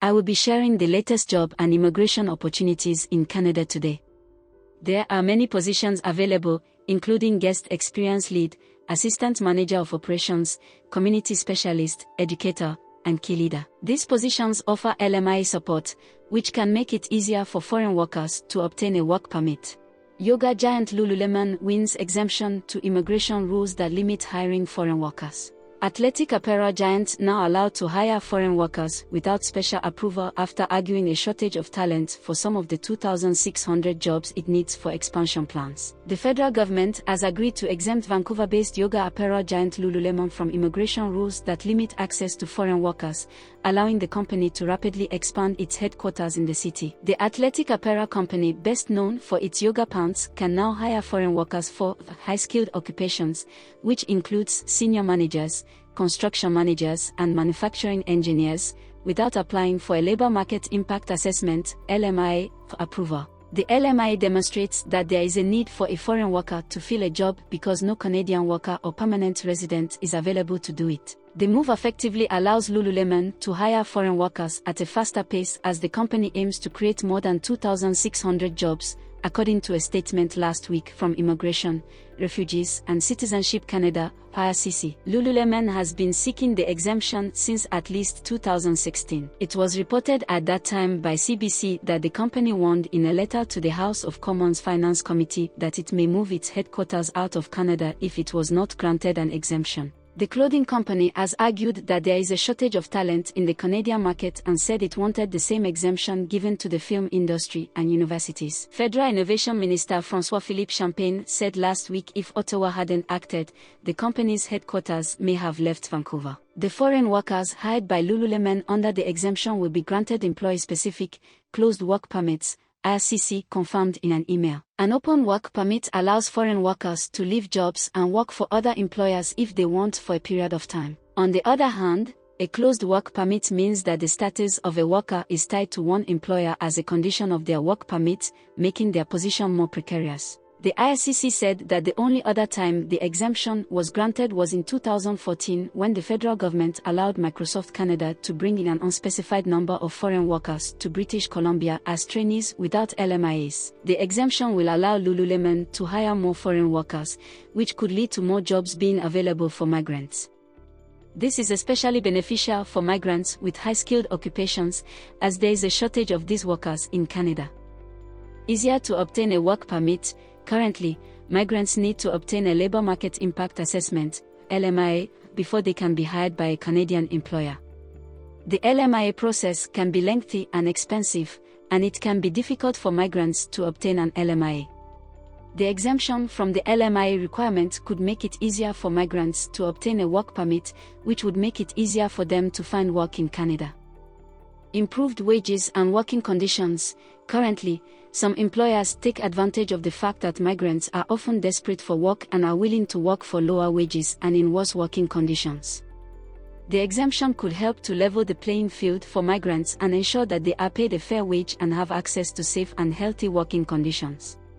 I will be sharing the latest job and immigration opportunities in Canada today. There are many positions available, including guest experience lead, assistant manager of operations, community specialist, educator, and key leader. These positions offer LMIA support, which can make it easier for foreign workers to obtain a work permit. Yoga giant Lululemon wins exemption to immigration rules that limit hiring foreign workers. Athletic apparel giant now allowed to hire foreign workers without special approval after arguing a shortage of talent for some of the 2,600 jobs it needs for expansion plans. The federal government has agreed to exempt Vancouver-based yoga apparel giant Lululemon from immigration rules that limit access to foreign workers, allowing the company to rapidly expand its headquarters in the city. The athletic apparel company, best known for its yoga pants, can now hire foreign workers for high-skilled occupations, which includes senior managers, construction managers, and manufacturing engineers, without applying for a labor market impact assessment (LMIA) for approval. The LMIA demonstrates that there is a need for a foreign worker to fill a job because no Canadian worker or permanent resident is available to do it. The move effectively allows Lululemon to hire foreign workers at a faster pace as the company aims to create more than 2,600 jobs, according to a statement last week from Immigration, Refugees and Citizenship Canada, IRCC. Lululemon has been seeking the exemption since at least 2016. It was reported at that time by CBC that the company warned in a letter to the House of Commons Finance Committee that it may move its headquarters out of Canada if it was not granted an exemption. The clothing company has argued that there is a shortage of talent in the Canadian market and said it wanted the same exemption given to the film industry and universities. Federal Innovation Minister François-Philippe Champagne said last week if Ottawa hadn't acted, the company's headquarters may have left Vancouver. The foreign workers hired by Lululemon under the exemption will be granted employee-specific, closed work permits, IRCC confirmed in an email. An open work permit allows foreign workers to leave jobs and work for other employers if they want for a period of time. On the other hand, a closed work permit means that the status of a worker is tied to one employer as a condition of their work permit, making their position more precarious. The IRCC said that the only other time the exemption was granted was in 2014 when the federal government allowed Microsoft Canada to bring in an unspecified number of foreign workers to British Columbia as trainees without LMIAs. The exemption will allow Lululemon to hire more foreign workers, which could lead to more jobs being available for migrants. This is especially beneficial for migrants with high-skilled occupations, as there is a shortage of these workers in Canada. Easier to obtain a work permit. Currently, migrants need to obtain a labor market impact assessment, LMIA, before they can be hired by a Canadian employer. The LMIA process can be lengthy and expensive, and it can be difficult for migrants to obtain an LMIA. The exemption from the LMIA requirement could make it easier for migrants to obtain a work permit, which would make it easier for them to find work in Canada. Improved wages and working conditions. Currently, some employers take advantage of the fact that migrants are often desperate for work and are willing to work for lower wages and in worse working conditions. The exemption could help to level the playing field for migrants and ensure that they are paid a fair wage and have access to safe and healthy working conditions.